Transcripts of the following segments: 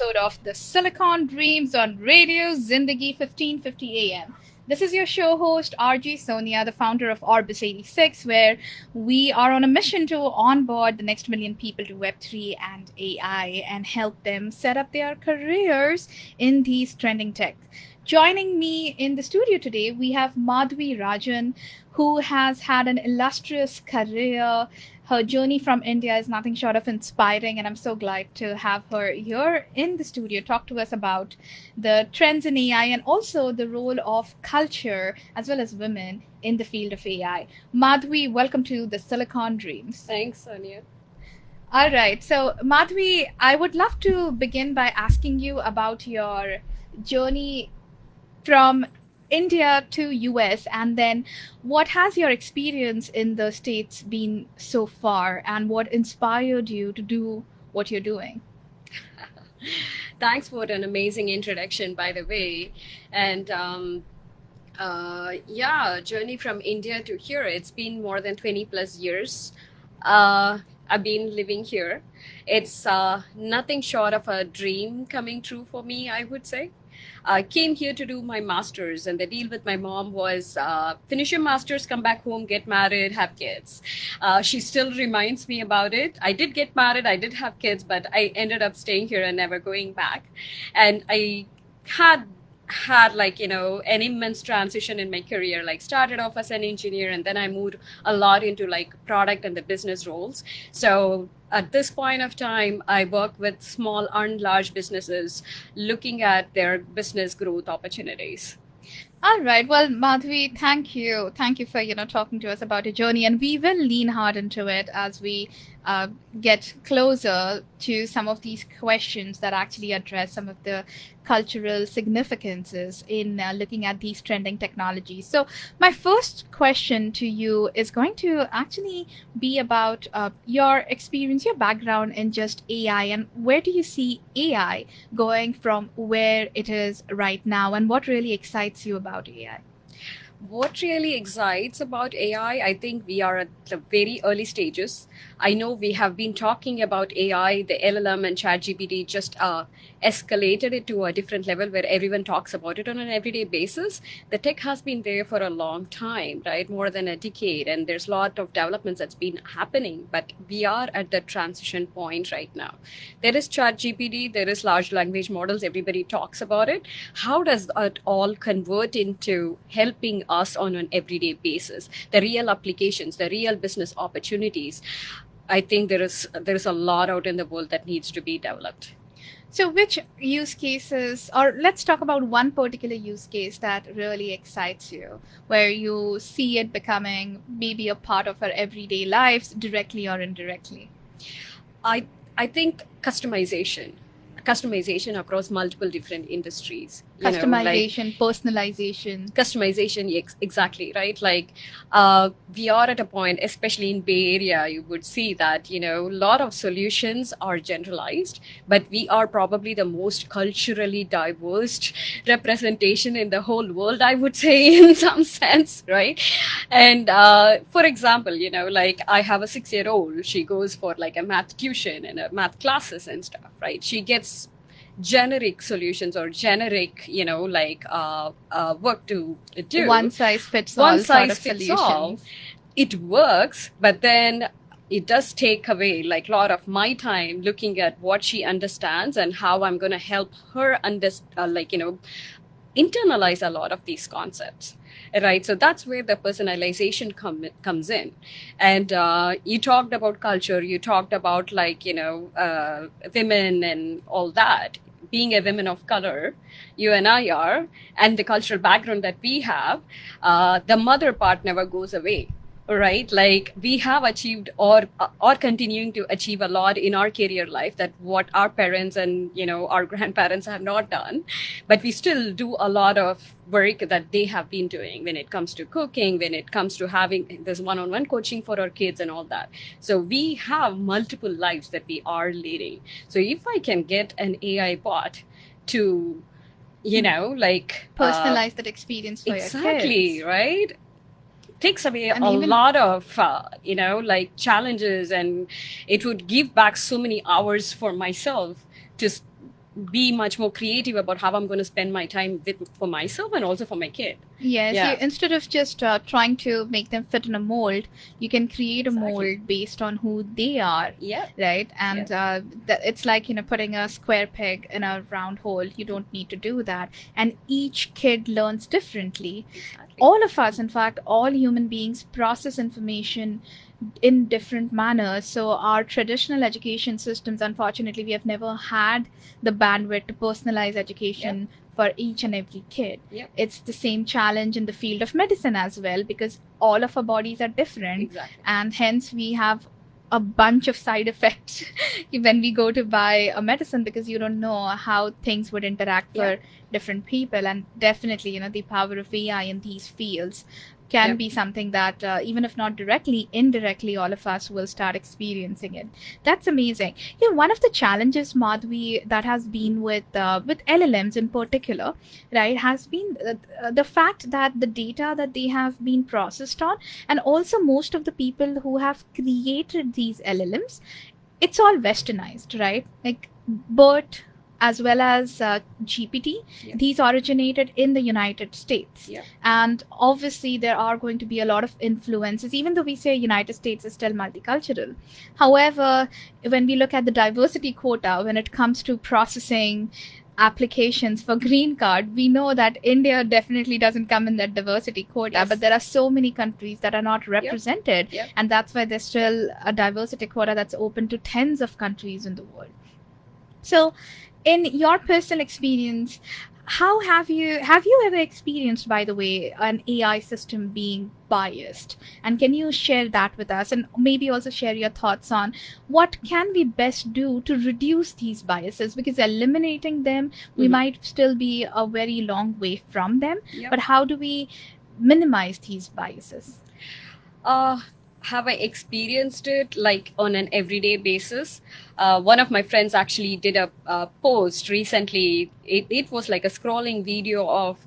episode of The Silicon Dreams on Radio Zindagi 1550 AM. This is your show host, RG Sonia, the founder of Orbis 86, where we are on a mission to onboard the next million people to Web3 and AI and help them set up their careers in these trending tech. Joining me in the studio today, we have Madhavi Rajan, who has had an illustrious career. Her journey from India is nothing short of inspiring, and I'm so glad to have her here in the studio talk to us about the trends in AI and also the role of culture as well as women in the field of AI. Madhvi, welcome to the Silicon Dreams. Thanks, Sonia. All right. So, Madhvi, I would love to begin by asking you about your journey from India to US, and then what has your experience in the States been so far, and what inspired you to do what you're doing? Thanks for an amazing introduction, by the way. And journey from India to here, it's been more than 20 plus years. I've been living here. It's nothing short of a dream coming true for me, I would say. I came here to do my master's, and the deal with my mom was finish your master's, come back home, get married, have kids. She still reminds me about it. I did get married, I did have kids, but I ended up staying here and never going back. And I had like an immense transition in my career, like started off as an engineer and then I moved a lot into like product and the business roles. So at this point of time, I work with small and large businesses looking at their business growth opportunities. All right. Well, Madhvi, thank you. Thank you for, talking to us about your journey. And we will lean hard into it as we get closer to some of these questions that actually address some of the cultural significances in looking at these trending technologies. So my first question to you is going to actually be about your experience, your background in just AI, and where do you see AI going from where it is right now, and what really excites you about AI? What really excites about AI, I think we are at the very early stages. I know we have been talking about AI, the LLM and ChatGPT just escalated it to a different level where everyone talks about it on an everyday basis. The tech has been there for a long time, right? More than a decade. And there's a lot of developments that's been happening, but we are at the transition point right now. There is ChatGPT, there is large language models, everybody talks about it. How does it all convert into helping us on an everyday basis? The real applications, the real business opportunities. I think there is a lot out in the world that needs to be developed. So, which use cases, or let's talk about one particular use case that really excites you, where you see it becoming maybe a part of our everyday lives, directly or indirectly? I think customization across multiple different industries. Customization, personalization. Customization, exactly, right? Like we are at a point, especially in Bay Area, you would see that a lot of solutions are generalized, but we are probably the most culturally diverse representation in the whole world, I would say, in some sense, right? And for example, like I have a 6-year-old, she goes for like a math tuition and a math classes and stuff, right? She gets generic solutions or generic work to do. One size fits all One sort of size fits all. solutions. It works, but then it does take away like a lot of my time looking at what she understands and how I'm going to help her internalize a lot of these concepts, right? So that's where the personalization comes in. And you talked about culture, you talked about women and all that. Being a woman of color, you and I are, and the cultural background that we have, the mother part never goes away, right? Like we have achieved or continuing to achieve a lot in our career life that what our parents and our grandparents have not done, but we still do a lot of work that they have been doing when it comes to cooking, when it comes to having this one-on-one coaching for our kids and all that. So we have multiple lives that we are leading. So if I can get an AI bot to Personalize that experience for your exactly kids. right, takes away And a even lot of challenges, and it would give back so many hours for myself to be much more creative about how I'm going to spend my time for myself and also for my kid. Yes, Yeah. instead of just trying to make them fit in a mold, you can create a Exactly. mold based on who they are, Yeah. right? And it's like, putting a square peg in a round hole. You don't need to do that. And each kid learns differently. Exactly. All of us, in fact, all human beings process information in different manners. So our traditional education systems, unfortunately, we have never had the bandwidth to personalize education for each and every kid. Yep. It's the same challenge in the field of medicine as well, because all of our bodies are different. Exactly. And hence we have a bunch of side effects when we go to buy a medicine, because you don't know how things would interact for different people. And definitely, the power of AI in these fields can be something that even if not directly, indirectly, all of us will start experiencing it. That's amazing. One of the challenges, Madhavi, that has been with LLMs in particular, right, has been the fact that the data that they have been processed on, and also most of the people who have created these LLMs, it's all westernized, right? Like BERT as well as GPT, these originated in the United States. And obviously there are going to be a lot of influences, even though we say United States is still multicultural. However, when we look at the diversity quota, when it comes to processing applications for green card, we know that India definitely doesn't come in that diversity quota, but there are so many countries that are not represented. And that's why there's still a diversity quota that's open to tens of countries in the world. So in your personal experience, how have you ever experienced, by the way, an AI system being biased? And can you share that with us, and maybe also share your thoughts on what can we best do to reduce these biases? Because eliminating them, we might still be a very long way from them, but how do we minimize these biases? Have I experienced it like on an everyday basis? One of my friends actually did a post recently. It was like a scrolling video of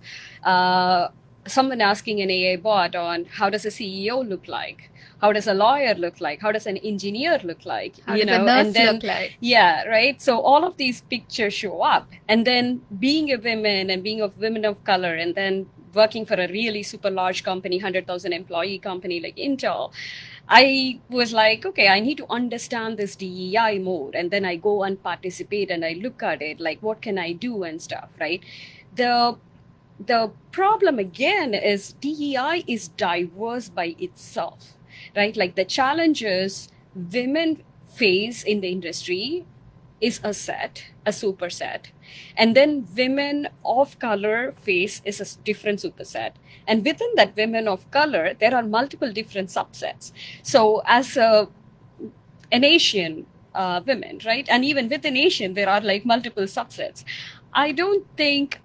someone asking an AI bot on how does a CEO look like? How does a lawyer look like? How does an engineer look like? How does a nurse look like? Yeah, right. So all of these pictures show up. And then being a woman and being a woman of color, and then working for a really super large company, 100,000 employee company like Intel, I was like, okay, I need to understand this DEI more. And then I go and participate and I look at it, like, what can I do and stuff, right? The problem again is DEI is diverse by itself, right? Like the challenges women face in the industry is a superset. And then women of color face is a different superset. And within that women of color, there are multiple different subsets. So as an Asian women, right? And even within Asian, there are like multiple subsets. I don't think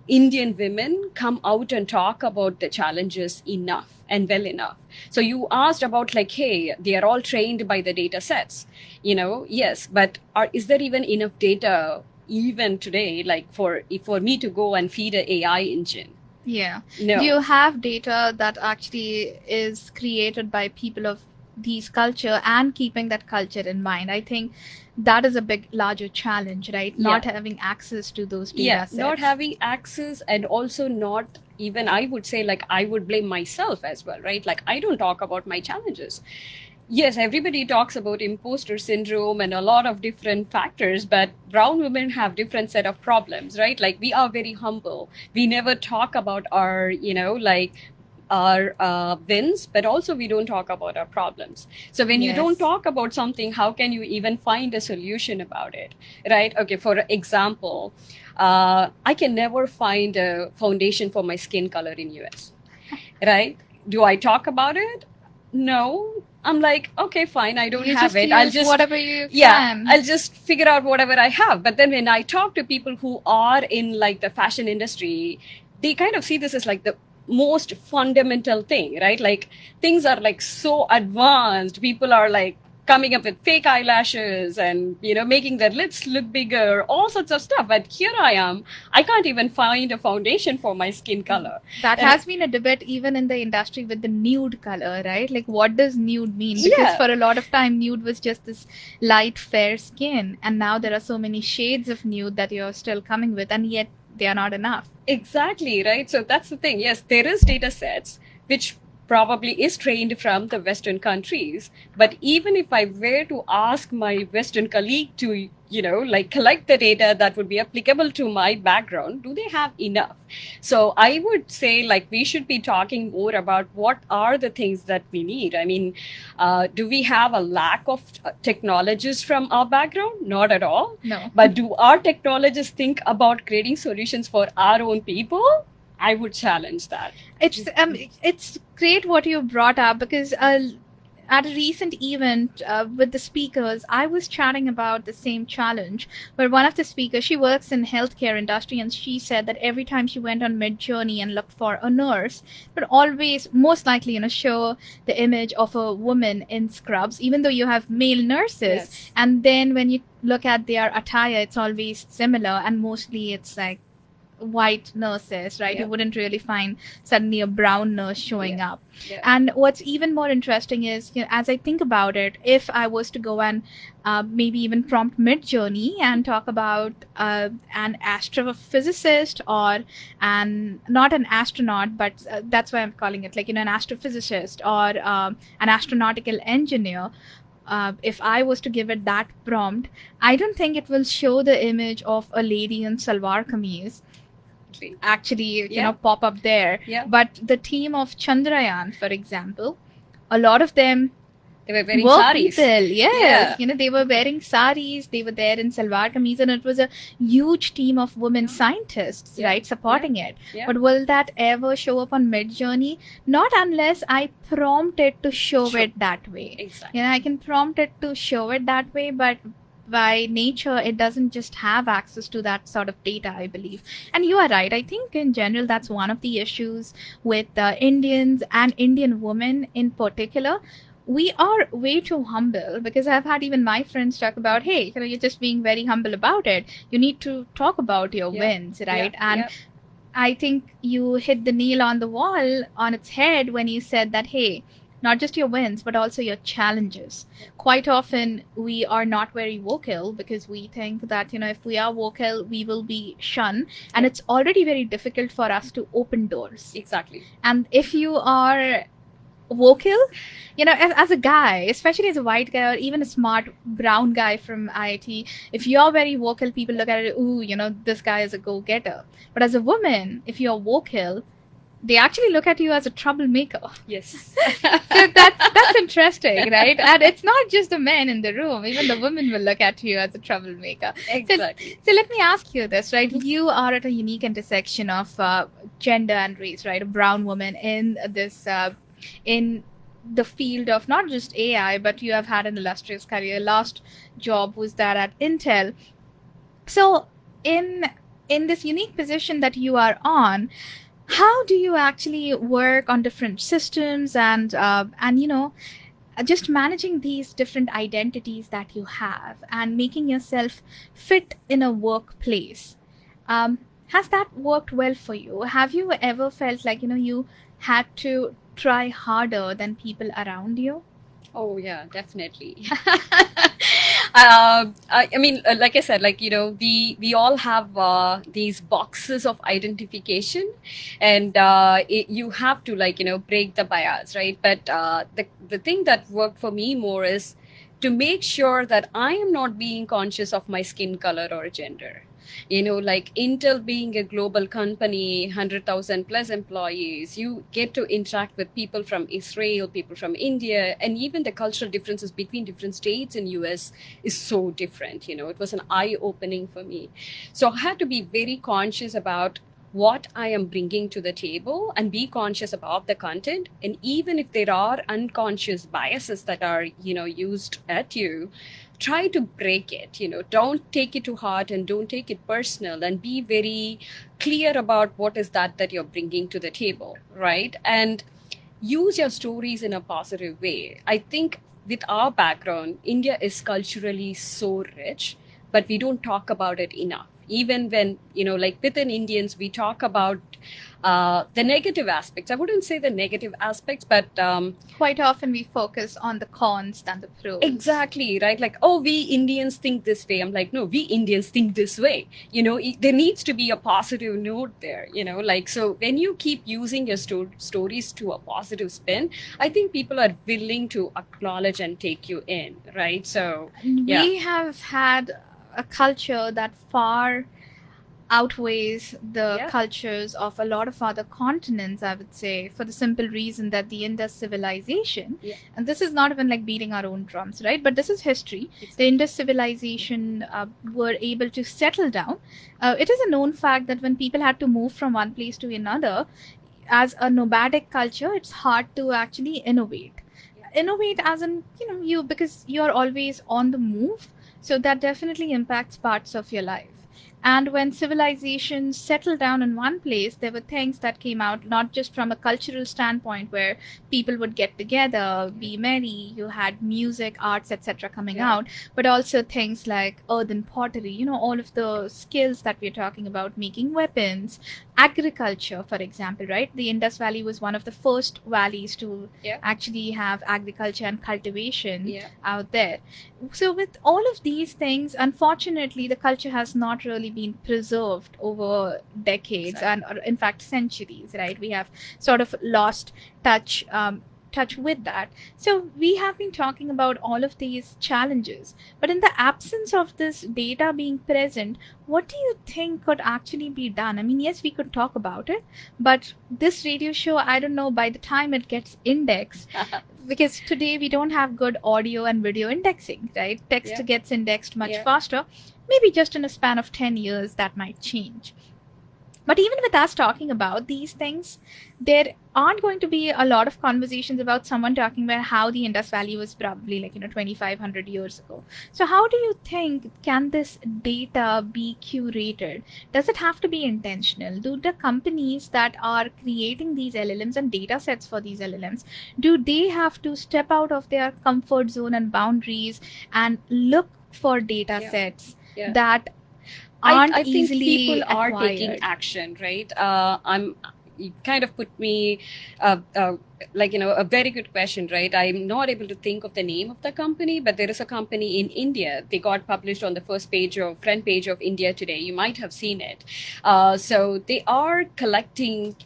Indian women come out and talk about the challenges enough and well enough. So you asked about like, hey, they are all trained by the data sets, yes, but is there even enough data even today, like for me to go and feed an AI engine? Yeah. No. Do you have data that actually is created by people of these culture and keeping that culture in mind? I think that is a larger challenge, right? Not having access to those data sets. Not having access, and also not even, I would say, like, I would blame myself as well, right? Like, I don't talk about my challenges. Yes, everybody talks about imposter syndrome and a lot of different factors, but brown women have different set of problems, right? Like, we are very humble. We never talk about our, our wins, but also we don't talk about our problems. So when you don't talk about something, how can you even find a solution about it, right? Okay, for example, I can never find a foundation for my skin color in US, right? Do I talk about it? No. I'm like, okay, fine, I don't have it. I'll just whatever you can. I'll just figure out whatever I have. But then when I talk to people who are in like the fashion industry, they kind of see this as like the most fundamental thing, right? Like things are like so advanced. People are like coming up with fake eyelashes and, making their lips look bigger, all sorts of stuff. But here I am, I can't even find a foundation for my skin color. That And has been a debate even in the industry with the nude color, right? Like, what does nude mean? Because yeah, for a lot of time, nude was just this light, fair skin, and now there are so many shades of nude that you're still coming with, and yet they are not enough. exactly, right? So that's the thing. Yes, there is data sets which probably is trained from the Western countries. But even if I were to ask my Western colleague to, collect the data that would be applicable to my background, do they have enough? So I would say, like, we should be talking more about what are the things that we need. I mean, do we have a lack of technologists from our background? Not at all. No. But do our technologists think about creating solutions for our own people? I would challenge that. It's great what you brought up, because at a recent event with the speakers, I was chatting about the same challenge, where one of the speakers, she works in healthcare industry, and she said that every time she went on Midjourney and looked for a nurse, it would always most likely show the image of a woman in scrubs, even though you have male nurses. Yes. And then when you look at their attire, it's always similar, and mostly it's like white nurses, right? Yeah. You wouldn't really find suddenly a brown nurse showing Yeah. up. Yeah. And what's even more interesting is, as I think about it, if I was to go and maybe even prompt Midjourney and talk about an astrophysicist, or not an astronaut, but that's why I'm calling it, like, an astrophysicist, or an astronautical engineer, if I was to give it that prompt, I don't think it will show the image of a lady in salwar kameez actually Yeah. pop up there. Yeah. But the team of Chandrayaan, for example, a lot of them They were wearing were saris. people, yes. Yeah. They were wearing saris, they were there in salwar kameez, and it was a huge team of women scientists, Yeah. right, supporting it. Yeah. But will that ever show up on Midjourney? Not unless I prompt it to show Sure. it that way. Exactly. I can prompt it to show it that way, but by nature, it doesn't just have access to that sort of data, I believe. And you are right. I think in general, that's one of the issues with Indians and Indian women in particular. We are way too humble, because I've had even my friends talk about, hey, you're just being very humble about it. You need to talk about your Yeah. wins, right? Yeah. And Yeah. I think you hit the nail on the wall on its head when you said that, hey, not just your wins, but also your challenges. Quite often, we are not very vocal, because we think that, if we are vocal, we will be shunned. And Yeah. it's already very difficult for us to open doors. Exactly. And if you are vocal, as a guy, especially as a white guy, or even a smart brown guy from IIT, if you're very vocal, people look at it, ooh, this guy is a go-getter. But as a woman, if you're vocal, they actually look at you as a troublemaker. Yes. So that's interesting, right? And it's not just the men in the room; even the women will look at you as a troublemaker. Exactly. So let me ask you this, right? You are at a unique intersection of gender and race, right? A brown woman in this in the field of not just AI, but you have had an illustrious career. Last job was that at Intel. So in this unique position that you are on, how do you actually work on different systems, and just managing these different identities that you have and making yourself fit in a workplace? Has that worked well for you? Have you ever felt like you had to try harder than people around you? Oh yeah, definitely. I mean, like I said, like, we all have these boxes of identification, and you have to, like, break the bias, right? But the thing that worked for me more is to make sure that I am not being conscious of my skin color or gender. Like Intel being a global company, 100,000 plus employees, you get to interact with people from Israel, people from India, and even the cultural differences between different states in US is so different. It was an eye-opening for me. So I had to be very conscious about what I am bringing to the table and be conscious about the content. And even if there are unconscious biases that are, used at you, try to break it. Don't take it to heart and don't take it personal, and be very clear about what is that you're bringing to the table, right? And use your stories in a positive way. I think with our background, India is culturally so rich, but we don't talk about it enough. Even when, like within Indians, we talk about the negative aspects. I wouldn't say the negative aspects, but Quite often we focus on the cons than the pros. exactly, right? Like, oh, we Indians think this way. I'm like, no, we Indians think this way. There needs to be a positive note there, like, so when you keep using your stories to a positive spin, I think people are willing to acknowledge and take you in, right? So, yeah. We have had a culture that far outweighs the Yeah. cultures of a lot of other continents, I would say, for the simple reason that the Indus civilization, Yeah. and this is not even like beating our own drums, right? But this is history. The Indus civilization were able to settle down. It is a known fact that when people had to move from one place to another, as a nomadic culture, it's hard to actually innovate. Innovate as in, you, because you're always on the move, so that definitely impacts parts of your life. And when civilizations settled down in one place, there were things that came out not just from a cultural standpoint where people would get together, be merry, you had music, arts, etc. coming Yeah. out, but also things like earthen pottery, all of the skills that we're talking about, making weapons, agriculture, for example, right? The Indus Valley was one of the first valleys to Yeah. actually have agriculture and cultivation Yeah. out there. So, with all of these things, unfortunately, the culture has not really been preserved over decades Exactly. and, or in fact, centuries, right? We have sort of lost touch. Touch with that. So we have been talking about all of these challenges, but in the absence of this data being present, what do you think could actually be done? I mean, yes, we could talk about it, but this radio show, I don't know, by the time it gets indexed, because today we don't have good audio and video indexing, right? Text Yeah. gets indexed much Yeah. faster. Maybe just in a span of 10 years that might change. But even with us talking about these things, there aren't going to be a lot of conversations about someone talking about how the Indus Valley was probably like, 2,500 years ago. So how do you think can this data be curated? Does it have to be intentional? Do the companies that are creating these LLMs and data sets for these LLMs, do they have to step out of their comfort zone and boundaries and look for data Yeah. sets Yeah. that aren't I think easily people are acquired? taking action, right? You kind of put me, like, a very good question, right? I'm not able to think of the name of the company, but there is a company in India. They got published on the front page of India Today. You might have seen it. So they are collecting,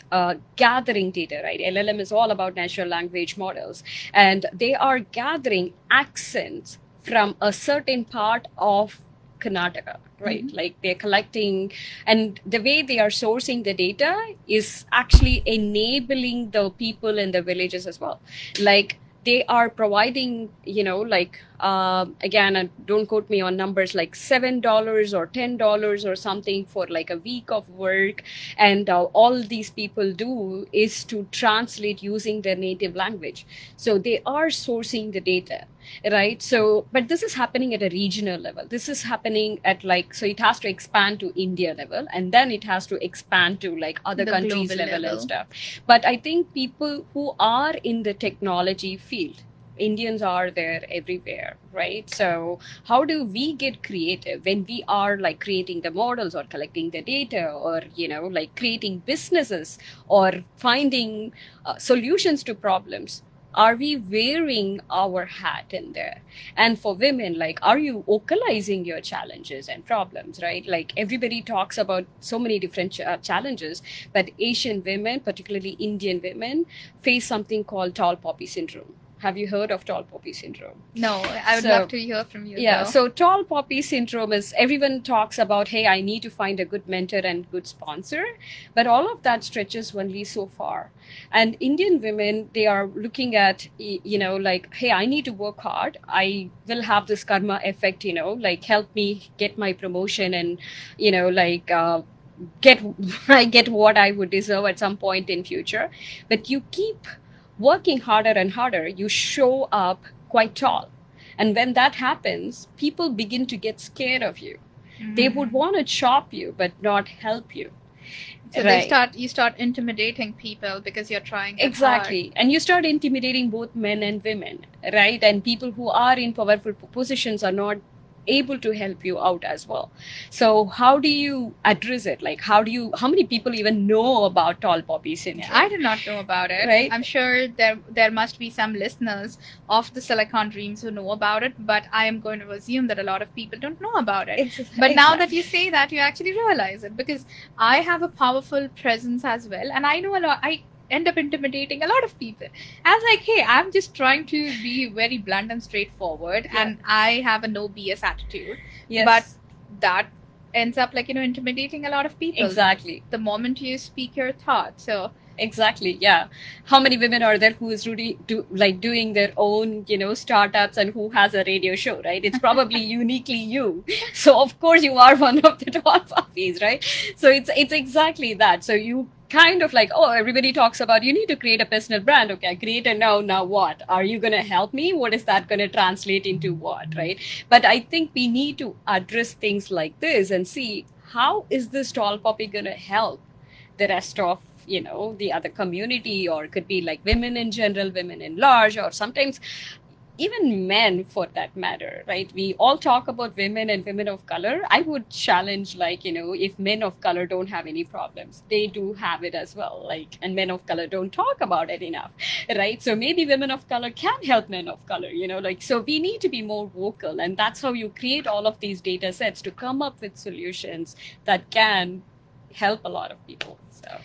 gathering data, right? LLM is all about natural language models, and they are gathering accents from a certain part of Karnataka, right? Like they're collecting, and the way they are sourcing the data is actually enabling the people in the villages as well. Like they are providing, like, again, don't quote me on numbers, like $7 or $10 or something for like a week of work. And all these people do is to translate using their native language. So they are sourcing the data, right? So, but this is happening at a regional level. This is happening at, like, so it has to expand to India level, and then it has to expand to like other The countries global level level. and stuff. But I think people who are in the technology field, Indians are there everywhere, right? So how do we get creative when we are like creating the models or collecting the data, or like creating businesses or finding solutions to problems? Are we wearing our hat in there? And for women, like, are you vocalizing your challenges and problems, right? Like everybody talks about so many different challenges, but Asian women, particularly Indian women, face something called tall poppy syndrome. Have you heard of tall poppy syndrome? No, I would So- love to hear from you. Yeah, though. so tall poppy syndrome is, everyone talks about, hey, I need to find a good mentor and good sponsor, but all of that stretches only so far. And Indian women, they are looking at, like, hey, I need to work hard. I will have this karma effect, like help me get my promotion and, like, get I get what I would deserve at some point in future. But you keep working harder and harder, you show up quite tall. And when that happens, people begin to get scared of you. They would want to chop you, but not help you. So Right. you start intimidating people because you're trying that hard. Exactly. And you start intimidating both men and women, right? And people who are in powerful positions are not able to help you out as well. So how do you address it? Like how many people even know about tall poppy syndrome? I did not know about it. Right. I'm sure there must be some listeners of the Silicon Dreams who know about it, but I am going to assume that a lot of people don't know about it. But now that you say that, you actually realize it, because I have a powerful presence as well, and I know a lot. I end up intimidating a lot of people. I was like, hey, I'm just trying to be very blunt and straightforward, Yeah. and I have a no BS attitude. Yes. But that ends up like, intimidating a lot of people. Exactly. The moment you speak your thought. So Exactly. Yeah. How many women are there who is really doing their own, startups and who has a radio show, right? It's probably uniquely you. So of course you are one of the tall puppies, right? So it's exactly that. So you kind of like, oh, everybody talks about you need to create a personal brand. Okay, I create it now what? Are you going to help me? What is that going to translate into what, right? But I think we need to address things like this and see how is this tall puppy going to help the rest of the other community, or it could be like women in general, women in large, or sometimes even men for that matter, right? We all talk about women and women of color. I would challenge, like, if men of color don't have any problems, they do have it as well, like, and men of color don't talk about it enough, right? So maybe women of color can help men of color, like, so we need to be more vocal, and that's how you create all of these data sets to come up with solutions that can help a lot of people. So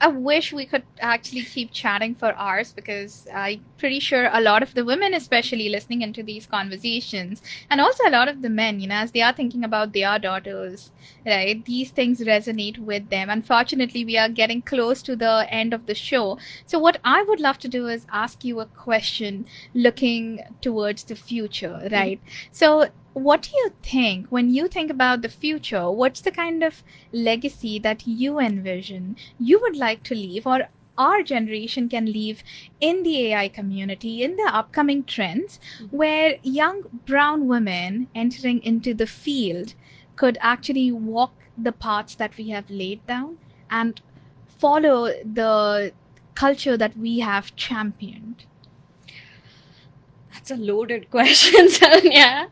I wish we could actually keep chatting for hours, because I'm pretty sure a lot of the women, especially listening into these conversations, and also a lot of the men, as they are thinking about their daughters, right? These things resonate with them. Unfortunately, we are getting close to the end of the show. So what I would love to do is ask you a question looking towards the future, right? So what do you think when you think about the future? What's the kind of legacy that you envision you would like to leave, or our generation can leave in the AI community, in the upcoming trends, where young brown women entering into the field could actually walk the paths that we have laid down and follow the culture that we have championed? That's a loaded question, Sonia.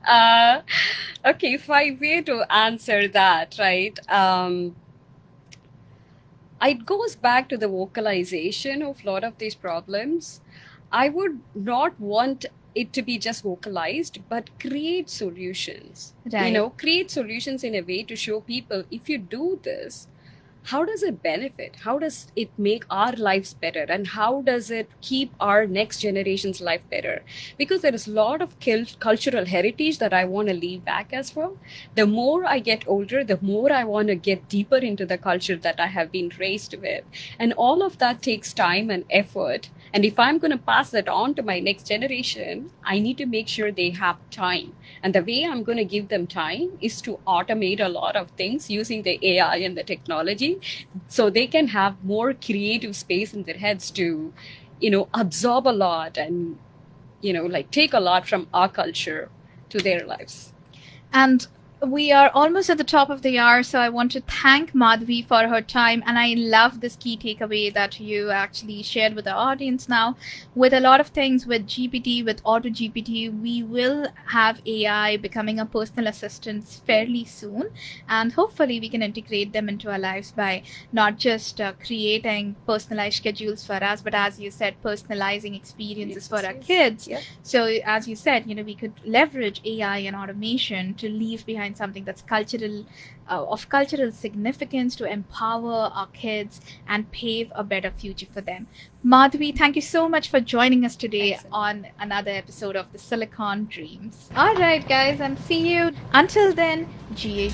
Okay, if I were to answer that, right? It goes back to the vocalization of a lot of these problems. I would not want it to be just vocalized, but create solutions. Right. Create solutions in a way to show people, if you do this, how does it benefit? How does it make our lives better? And how does it keep our next generation's life better? Because there is a lot of cultural heritage that I want to leave back as well. The more I get older, the more I want to get deeper into the culture that I have been raised with. And all of that takes time and effort. And if I'm going to pass that on to my next generation, I need to make sure they have time. And the way I'm going to give them time is to automate a lot of things using the AI and the technology, so they can have more creative space in their heads to, absorb a lot and, take a lot from our culture to their lives. And we are almost at the top of the hour, so I want to thank Madhavi for her time. And I love this key takeaway that you actually shared with the audience now. With a lot of things, with GPT, with Auto GPT, we will have AI becoming a personal assistant fairly soon. And hopefully we can integrate them into our lives by not just creating personalized schedules for us, but as you said, personalizing experiences for our kids. Yeah. So as you said, we could leverage AI and automation to leave behind something that's of cultural significance, to empower our kids and pave a better future for them. Madhavi, thank you so much for joining us today on another episode of the Silicon Dreams. All right, guys, and see you. Until then, GA.